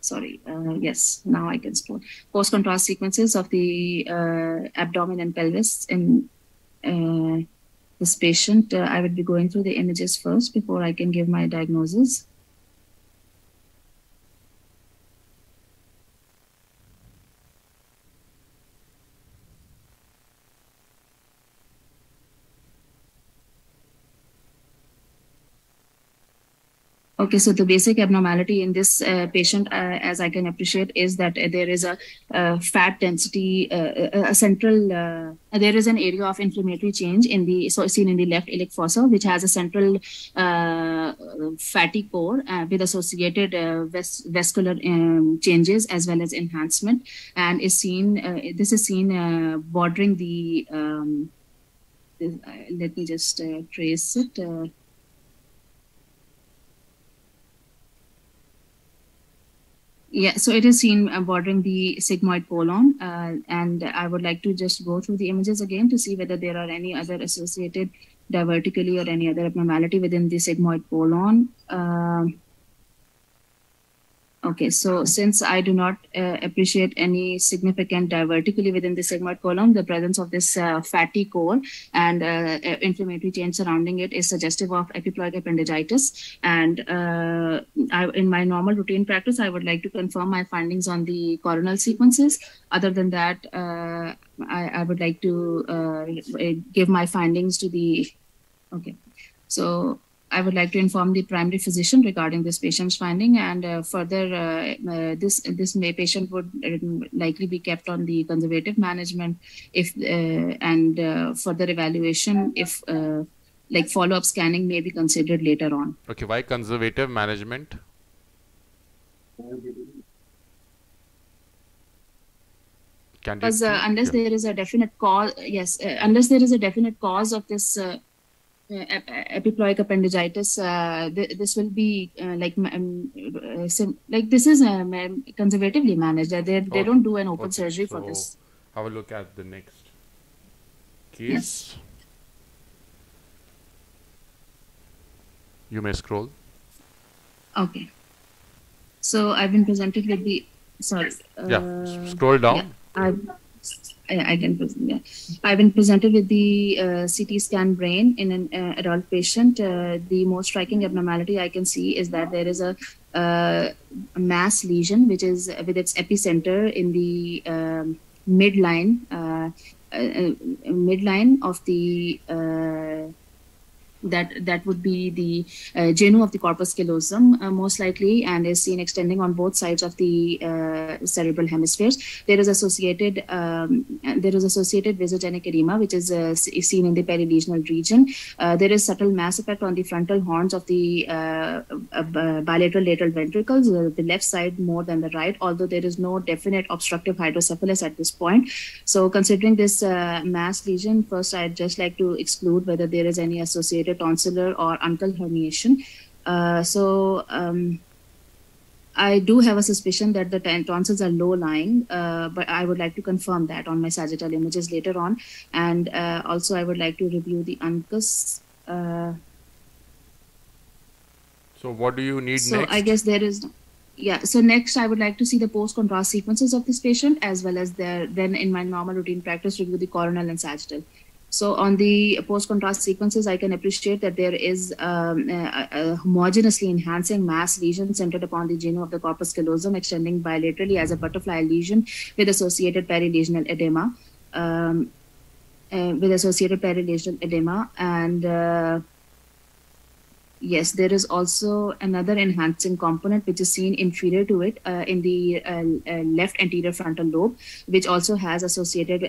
S3: Sorry. Yes, now I can scroll. Post-contrast sequences of the abdomen and pelvis in this patient. I would be going through the images first before I can give my diagnosis. Okay, so the basic abnormality in this patient, as I can appreciate, is that there is a fat density, a central, there is an area of inflammatory change in the, so seen in the left iliac fossa, which has a central fatty core with associated vascular changes as well as enhancement, and is seen, this is seen bordering the, let me just trace it. Yeah, so it is seen bordering the sigmoid colon, and I would like to just go through the images again to see whether there are any other associated divertically or any other abnormality within the sigmoid colon. Okay, so since I do not appreciate any significant divertically within the sigmoid colon, the presence of this fatty core and inflammatory change surrounding it is suggestive of epiploic appendicitis. And in my normal routine practice, I would like to confirm my findings on the coronal sequences. Other than that, I would like to give my findings to the, okay. So I would like to inform the primary physician regarding this patient's finding, and further, this patient would likely be kept on the conservative management if and further evaluation if like follow-up scanning may be considered later on.
S1: Okay, why conservative management?
S3: Because unless there is a definite cause, yes, unless there is a definite cause of this epiploic appendicitis, this will be like this is conservatively managed. They don't do an open surgery for this.
S1: Have a look at the next case.
S3: Yes.
S1: You may scroll.
S3: Okay. So I've been presented with the, sorry.
S1: Yeah, scroll down.
S3: Yeah, I can present. Yeah, I've been presented with the CT scan brain in an adult patient. The most striking abnormality I can see is that there is a mass lesion, which is with its epicenter in the midline of the that would be the genu of the corpus callosum, most likely, and is seen extending on both sides of the cerebral hemispheres. There is associated vasogenic edema, which is seen in the perilesional region. There is subtle mass effect on the frontal horns of the bilateral lateral ventricles, the left side more than the right, although there is no definite obstructive hydrocephalus at this point. So considering this mass lesion, first I'd just like to exclude whether there is any associated associated tonsillar or uncal herniation. I do have a suspicion that the tonsils are low-lying, but I would like to confirm that on my sagittal images later on. And also, I would like to review the uncus.
S1: So what do you need next?
S3: So I guess there is, yeah. So next, I would like to see the post-contrast sequences of this patient, as well as then in my normal routine practice, review the coronal and sagittal. So on the post-contrast sequences, I can appreciate that there is a homogeneously enhancing mass lesion centered upon the genu of the corpus callosum, extending bilaterally as a butterfly lesion with associated perilesional edema. And yes, there is also another enhancing component which is seen inferior to it in the left anterior frontal lobe, which also has associated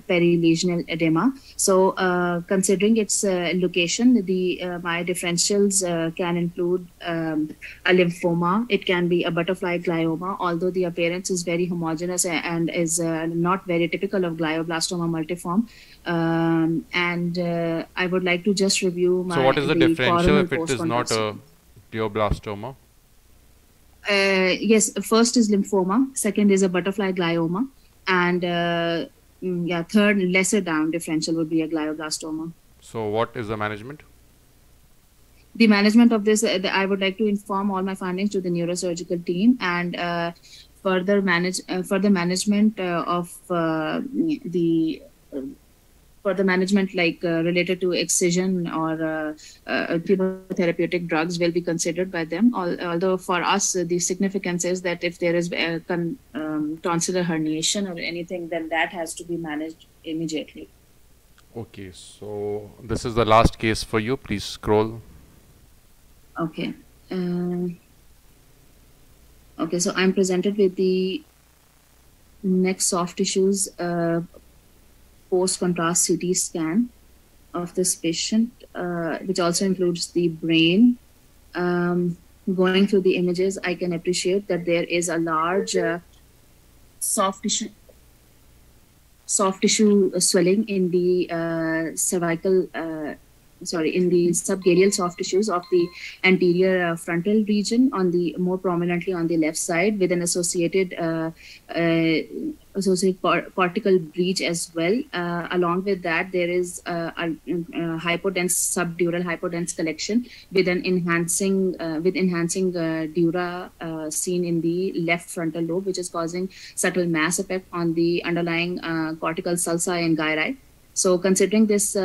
S3: perilesional edema. So, considering its location, my differentials can include a lymphoma. It can be a butterfly glioma, although the appearance is very homogeneous and is not very typical of glioblastoma multiforme. I would like to just review my.
S1: So what is the differential if it is not a glioblastoma?
S3: Yes, first is lymphoma, second is a butterfly glioma, and third, lesser down differential would be a glioblastoma.
S1: So what is the management?
S3: The management of this, I would like to inform all my findings to the neurosurgical team and further management of further management related to excision or chemotherapeutic drugs will be considered by them. Although for us, the significance is that if there is tonsillar herniation or anything, then that has to be managed immediately.
S1: Okay, so this is the last case for you. Please scroll.
S3: Okay. Okay, so I'm presented with the neck soft tissues post-contrast CT scan of this patient, which also includes the brain. Going through the images, I can appreciate that there is a large soft tissue swelling in the in the subgaleal soft tissues of the anterior frontal region, more prominently on the left side, with an associated cortical breach as well. Along with that, there is a hypodense subdural hypodense collection with an enhancing dura seen in the left frontal lobe, which is causing subtle mass effect on the underlying cortical sulci and gyri. So, considering this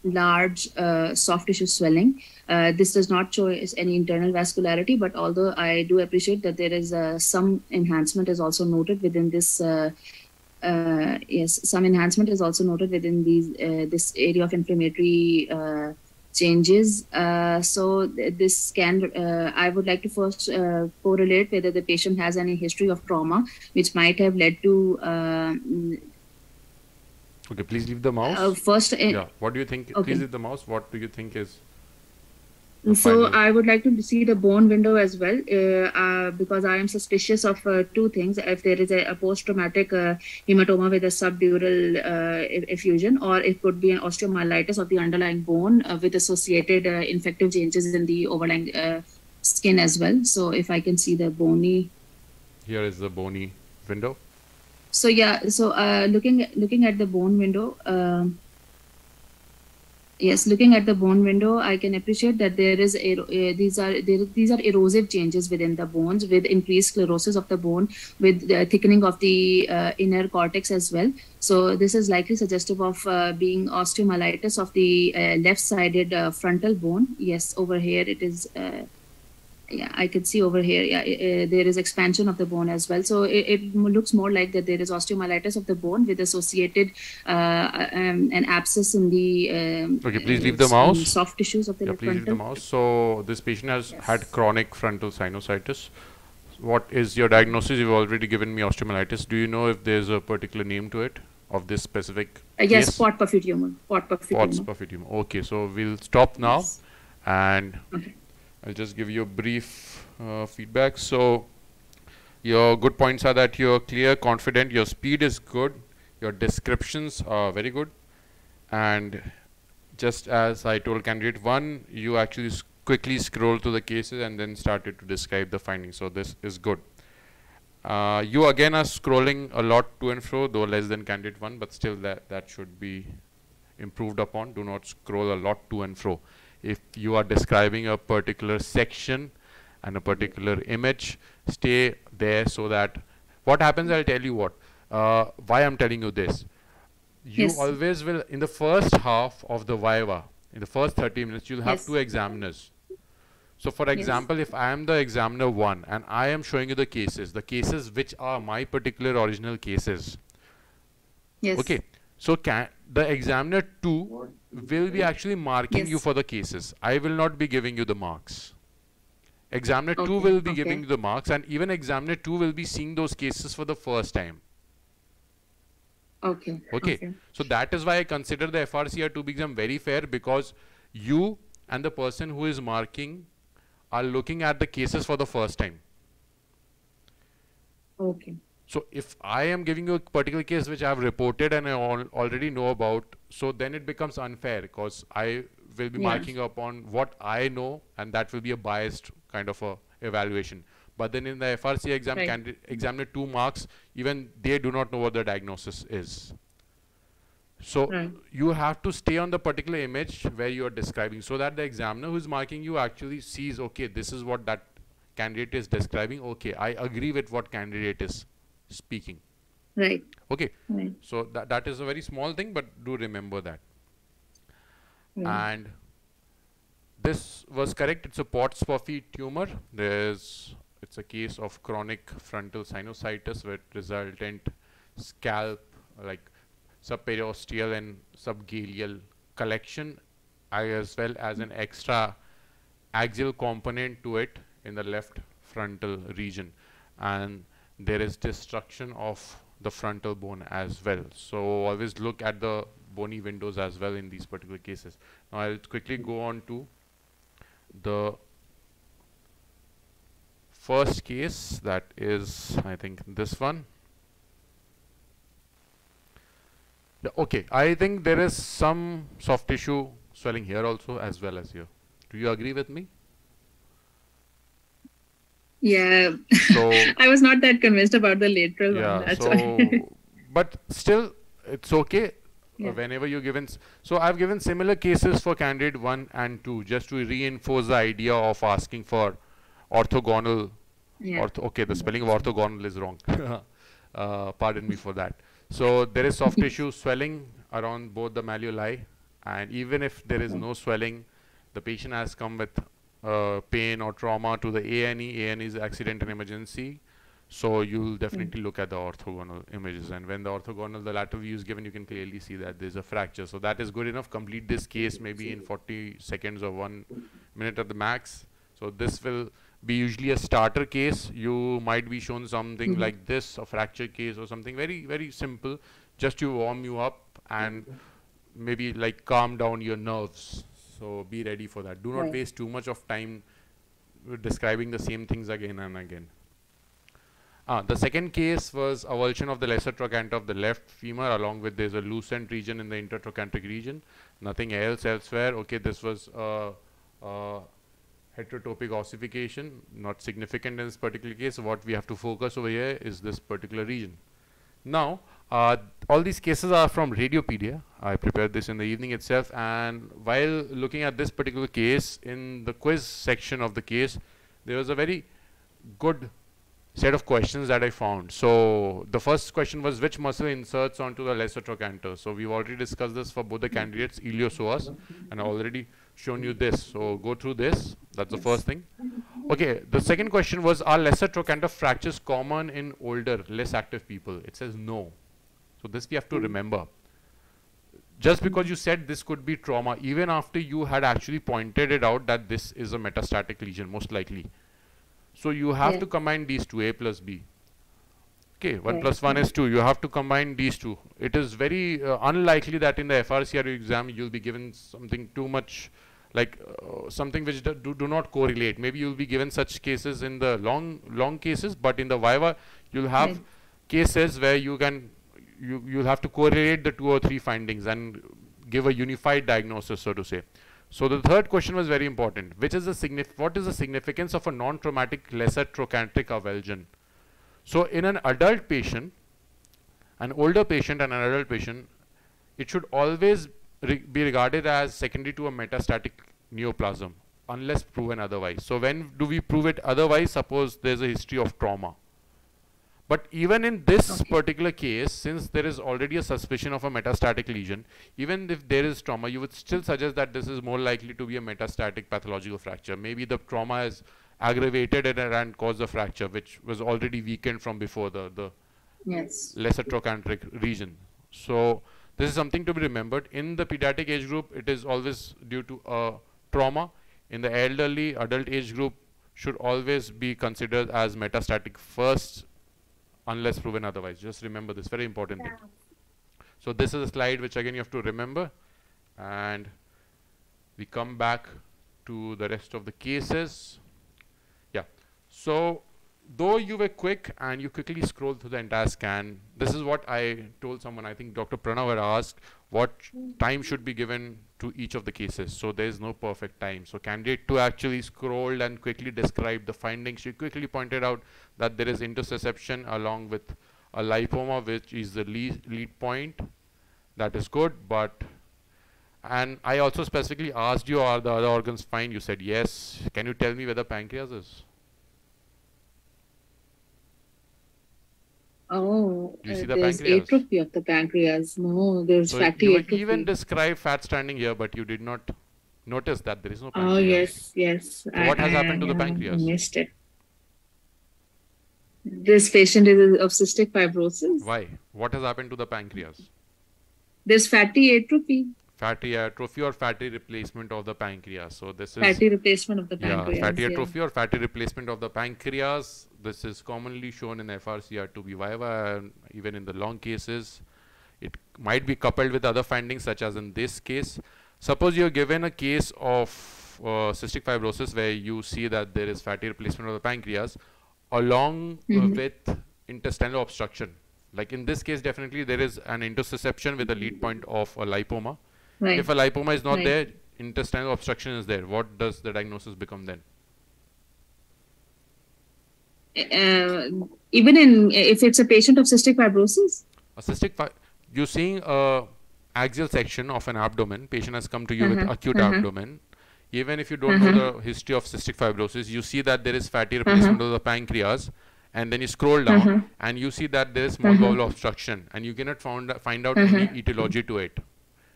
S3: large soft tissue swelling, this does not show any internal vascularity, but although I do appreciate that there is some enhancement is also noted within this some enhancement is also noted within this area of inflammatory changes. So this scan, I would like to first correlate whether the patient has any history of trauma, which might have led to
S1: okay, please leave the mouse. What do you think? Okay. Please leave the mouse. What do you think is?
S3: So I would like to see the bone window as well, because I am suspicious of two things: if there is a post-traumatic hematoma with a subdural effusion, or it could be an osteomyelitis of the underlying bone with associated infective changes in the overlying skin as well. So if I can see the bony.
S1: Here is the bony window.
S3: So looking at the bone window, looking at the bone window, I can appreciate that there is these are erosive changes within the bones, with increased sclerosis of the bone, with the thickening of the inner cortex as well. So this is likely suggestive of being osteomyelitis of the left-sided frontal bone. Yes, over here it is. I can see over here, there is expansion of the bone as well. So it looks more like that there is osteomyelitis of the bone with associated an abscess in the
S1: okay, please leave the mouse.
S3: Soft tissues of the
S1: please leave the mouse. So this patient has had chronic frontal sinusitis. What is your diagnosis? You've already given me osteomyelitis. Do you know if there's a particular name to it of this specific
S3: yes,
S1: case?
S3: Pot puffy tumor. Pot puffy
S1: tumor. Okay, so we'll stop now, and
S3: okay.
S1: I'll just give you a brief feedback. So your good points are that you're clear, confident, your speed is good, your descriptions are very good, and just as I told candidate 1, you actually quickly scroll through the cases and then started to describe the findings. So this is good. You again are scrolling a lot to and fro, though less than candidate 1, but still that should be improved upon. Do not scroll a lot to and fro. If you are describing a particular section and a particular image, stay there so that what happens, I'll tell you why I'm telling you this. You always will, in the first half of the viva, in the first 30 minutes, you'll have two examiners. So for example, if I am the examiner 1 and I am showing you the cases which are my particular original cases. Okay. So the examiner 2 will be actually marking you for the cases. I will not be giving you the marks. Examiner 2 will be giving you the marks, and even examiner 2 will be seeing those cases for the first time. Okay. So that is why I consider the FRCR 2B exam very fair, because you and the person who is marking are looking at the cases for the first time. So if I am giving you a particular case which I have reported and I already know about, so then it becomes unfair, because I will be marking upon what I know, and that will be a biased kind of a evaluation. But then in the FRCR exam, examiner 2 marks, even they do not know what the diagnosis is. So you have to stay on the particular image where you are describing, so that the examiner who is marking you actually sees, okay, this is what that candidate is describing. Okay, I agree with what candidate is speaking. Okay. So that is a very small thing, but do remember that. And this was correct. It's a Potts-Puffy tumor. It's a case of chronic frontal sinusitis with resultant scalp, like subperiosteal and subgaleal collection, as well as an extra axial component to it in the left frontal region, and there is destruction of the frontal bone as well. So always look at the bony windows as well in these particular cases. Now I'll quickly go on to the first case, that is, I think, this one. Okay, I think there is some soft tissue swelling here also as well as here. Do you agree with me?
S3: Yeah. So I was not that convinced about the lateral one. That's why.
S1: But still, it's okay. Whenever you're given. So I've given similar cases for candidate 1 and 2, just to reinforce the idea of asking for orthogonal. Okay, the spelling of orthogonal is wrong. Pardon me for that. So there is soft tissue swelling around both the malleoli, and even if there is no swelling, the patient has come with pain or trauma to the A&E. A&E is accident and emergency. So you'll definitely look at the orthogonal images, and when the lateral view is given, you can clearly see that there's a fracture. So that is good enough. Complete this case maybe in 40 seconds or 1 minute at the max. So this will be usually a starter case. You might be shown something like this, a fracture case or something very, very simple, just to warm you up and maybe like calm down your nerves. So be ready for that. Do not waste too much of time describing the same things again and again. The second case was avulsion of the lesser trochanter of the left femur, along with there's a lucent region in the intertrochanteric region, nothing else elsewhere. Okay, this was heterotopic ossification, not significant in this particular case. What we have to focus over here is this particular region. Now, all these cases are from Radiopedia. I prepared this in the evening itself, and while looking at this particular case, in the quiz section of the case, there was a very good set of questions that I found. So the first question was, which muscle inserts onto the lesser trochanter? So we've already discussed this for both the candidates, iliopsoas, and I've already shown you this. So go through this. That's the first thing. Okay, the second question was, are lesser trochanter fractures common in older, less active people? It says no. So this we have to remember. Just because you said this could be trauma, even after you had actually pointed it out that this is a metastatic lesion, most likely. So you have to combine these two, A plus B. Okay, 1 plus 1 is 2. You have to combine these two. It is very unlikely that in the FRCR exam you'll be given something too much, like something which do not correlate. Maybe you'll be given such cases in the long cases, but in the viva you'll have cases where you'll have to correlate the 2 or 3 findings, and give a unified diagnosis, so to say. So the third question was very important. What is the significance of a non-traumatic lesser trochanteric avulsion? So in an adult patient, an older patient and an adult patient, it should always be regarded as secondary to a metastatic neoplasm, unless proven otherwise. So when do we prove it otherwise? Suppose there's a history of trauma. But even in this particular case, since there is already a suspicion of a metastatic lesion, even if there is trauma, you would still suggest that this is more likely to be a metastatic pathological fracture. Maybe the trauma has aggravated it and caused the fracture, which was already weakened from before the lesser trochanteric region. So this is something to be remembered. In the pediatric age group, it is always due to a trauma. In the elderly adult age group, should always be considered as metastatic first, unless proven otherwise. Just remember this, very important thing. So this is a slide which again you have to remember, and we come back to the rest of the cases. Yeah, so though you were quick and you quickly scrolled through the entire scan, this is what I told someone, I think Dr. Pranav had asked, what time should be given to each of the cases. So there is no perfect time. So candidate 2 actually scrolled and quickly described the findings. She quickly pointed out that there is intussusception along with a lipoma, which is the lead point. That is good, but, and I also specifically asked you, are the other organs fine? You said yes. Can you tell me where the pancreas is?
S3: Oh,
S1: Do you see the
S3: there's
S1: pancreas?
S3: atrophy of the pancreas. No, there's
S1: So
S3: fatty
S1: you
S3: atrophy.
S1: even describe fat standing here, but you did not notice that there is no
S3: Oh,
S1: pancreas.
S3: yes.
S1: So what has happened to the pancreas?
S3: I missed it. This patient is of cystic fibrosis.
S1: Why? What has happened to the pancreas?
S3: There's fatty atrophy.
S1: Fatty atrophy or fatty replacement of the pancreas. So this is
S3: fatty replacement of the pancreas.
S1: Yeah, fatty atrophy or fatty replacement of the pancreas. This is commonly shown in FRCR to be viva, and even in the long cases. It might be coupled with other findings, such as in this case. Suppose you're given a case of cystic fibrosis where you see that there is fatty replacement of the pancreas along with intestinal obstruction. Like in this case, definitely there is an intussusception with a lead point of a lipoma.
S3: Right.
S1: If a lipoma is not there, intestinal obstruction is there. What does the diagnosis become then?
S3: Even if it's a patient of cystic fibrosis?
S1: You're seeing a axial section of an abdomen. Patient has come to you with acute abdomen. Even if you don't know the history of cystic fibrosis, you see that there is fatty replacement of the pancreas, and then you scroll down and you see that there is small bowel obstruction, and you cannot find out any etiology to it.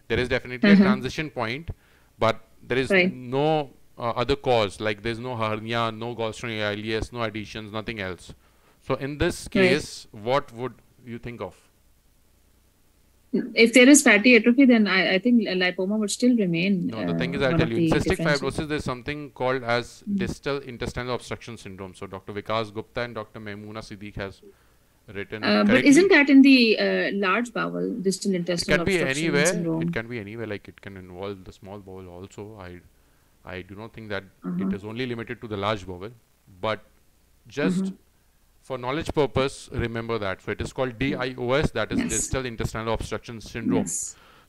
S1: There is definitely a transition point, but there is no other cause, like there is no hernia, no gallstone ileus, no adhesions, nothing else. So in this case, what would you think of?
S3: If there is fatty atrophy, then I think lipoma would still remain.
S1: No, the thing is, I'll tell you, in cystic fibrosis, there's something called as distal intestinal obstruction syndrome. So Dr. Vikas Gupta and Dr. Mehmoona Siddique has written.
S3: But isn't that in the large bowel, distal intestinal obstruction syndrome?
S1: It can be anywhere. Like it can involve the small bowel also. I do not think that it is only limited to the large bowel, but just for knowledge purpose, remember that. So it is called DIOS, that is distal intestinal obstruction syndrome.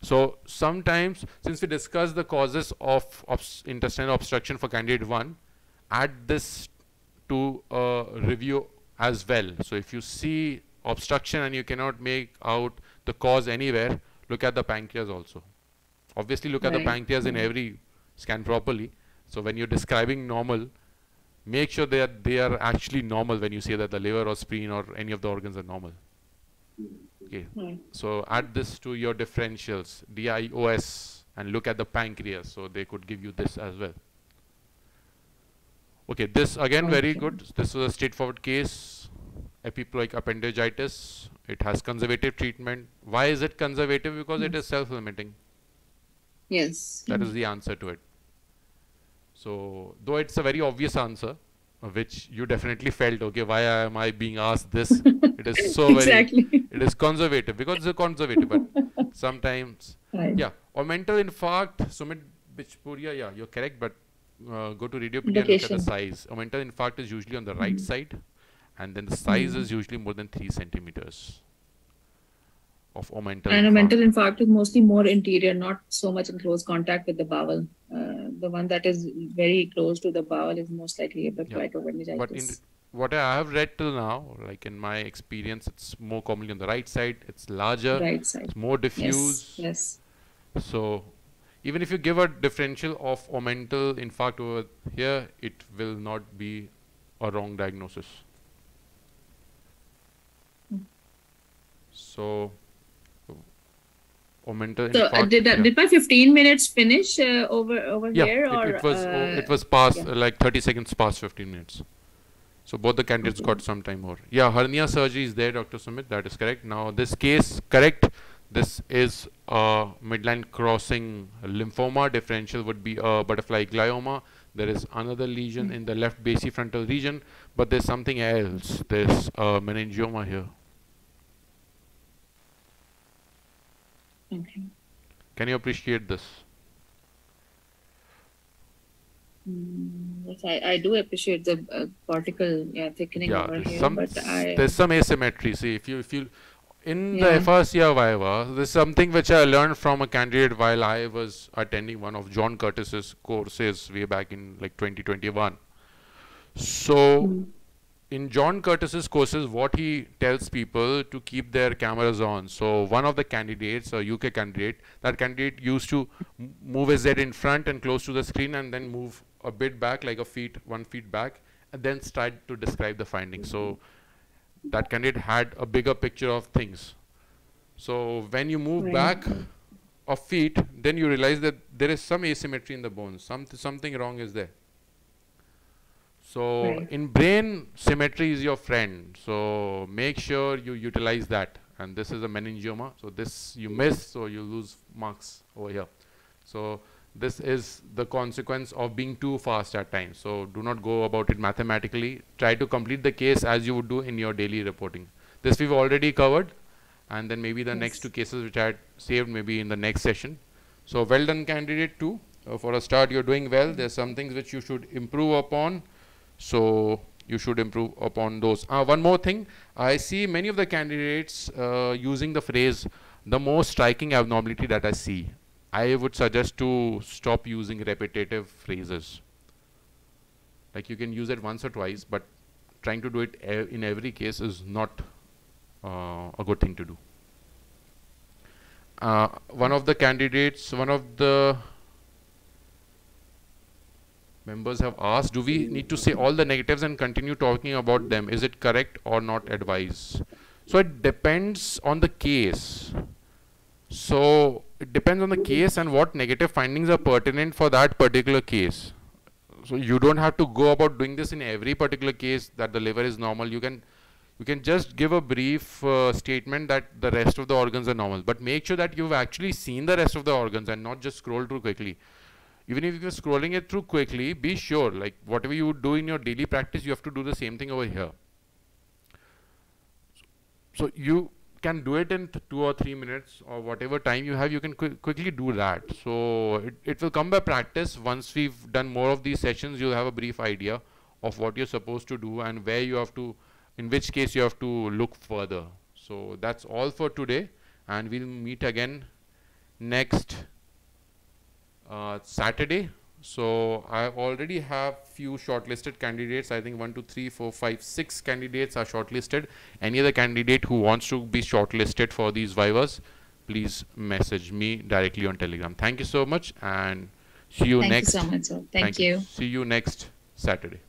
S1: So sometimes, since we discussed the causes of intestinal obstruction for candidate 1, add this to a review as well. So if you see obstruction and you cannot make out the cause anywhere, look at the pancreas also. Obviously look at the pancreas in every scan properly. So when you're describing normal, make sure that they are actually normal when you say that the liver or spleen or any of the organs are normal. Okay. So add this to your differentials, DIOS, and look at the pancreas. So they could give you this as well. Okay, this again very good. This was a straightforward case, epiploic appendigitis. It has conservative treatment. Why is it conservative? Because it is self-limiting.
S3: Yes.
S1: That is the answer to it. So, though it's a very obvious answer, which you definitely felt, okay, why am I being asked this? It is so very, it is conservative, because it's a conservative, but sometimes, yeah. Or mental infarct, Sumit Bichpuria, yeah, you're correct, but go to Radiopedia and look at the size. A mental infarct is usually on the right side, and then the size is usually more than 3 centimeters. of omental
S3: And a
S1: infarct.
S3: mental infarct is mostly more interior, not so much in close contact with the bowel. The one that is very close to the bowel is most likely a bacterial meningitis.
S1: But in what I have read till now, like in my experience, it's more commonly on the right side. It's larger.
S3: Right side.
S1: It's more diffuse.
S3: Yes.
S1: So even if you give a differential of omental infarct over here, it will not be a wrong diagnosis. So omental infarct.
S3: Did my 15 minutes finish over here? Or
S1: it was past like 30 seconds past 15 minutes. So both the candidates got some time over. Yeah, hernia surgery is there, Dr. Sumit. That is correct. Now this case, correct. This is a midline crossing lymphoma. Differential would be a butterfly glioma. There is another lesion in the left basifrontal region, but there's something else. There's a meningioma here.
S3: Okay.
S1: Can you appreciate this?
S3: Yes, I do appreciate the particle thickening over here, but
S1: there's some asymmetry. See, if you in the FRCR viva, there's something which I learned from a candidate while I was attending one of John Curtis's courses way back in like 2021. So in John Curtis's courses, what he tells people to keep their cameras on. So one of the candidates, a UK candidate, that candidate used to move his head in front and close to the screen and then move a bit back, like 1 feet back, and then start to describe the findings. So that candidate had a bigger picture of things. So when you move back a feet, then you realize that there is some asymmetry in the bones. Something wrong is there. So in brain, symmetry is your friend. So make sure you utilize that. And this is a meningioma. So this you miss, so you lose marks over here. So this is the consequence of being too fast at times. So do not go about it mathematically. Try to complete the case as you would do in your daily reporting. This we've already covered. And then maybe the next two cases which I had saved maybe in the next session. So well done, candidate 2. For a start, you're doing well. There's some things which you should improve upon. So you should improve upon those. One more thing, I see many of the candidates using the phrase, the most striking abnormality that I see. I would suggest to stop using repetitive phrases. Like you can use it once or twice, but trying to do it in every case is not a good thing to do. One of the candidates, one of the members have asked, do we need to say all the negatives and continue talking about them? Is it correct or not advised? So it depends on the case. So it depends on the case and what negative findings are pertinent for that particular case. So you don't have to go about doing this in every particular case that the liver is normal. You can just give a brief statement that the rest of the organs are normal, but make sure that you've actually seen the rest of the organs and not just scroll through quickly. Even if you're scrolling it through quickly, be sure, like whatever you would do in your daily practice, you have to do the same thing over here. So you can do it in 2 or 3 minutes or whatever time you have, you can quickly do that. So it will come by practice. Once we've done more of these sessions, you'll have a brief idea of what you're supposed to do and where you have to, in which case you have to look further. So that's all for today, and we'll meet again next Saturday. So I already have few shortlisted candidates. I think 1, 2, 3, 4, 5, 6 candidates are shortlisted. Any other candidate who wants to be shortlisted for these vivas, please message me directly on Telegram. Thank you so much, and see you next.
S3: Thank you so much, sir. Thank you.
S1: See you next Saturday.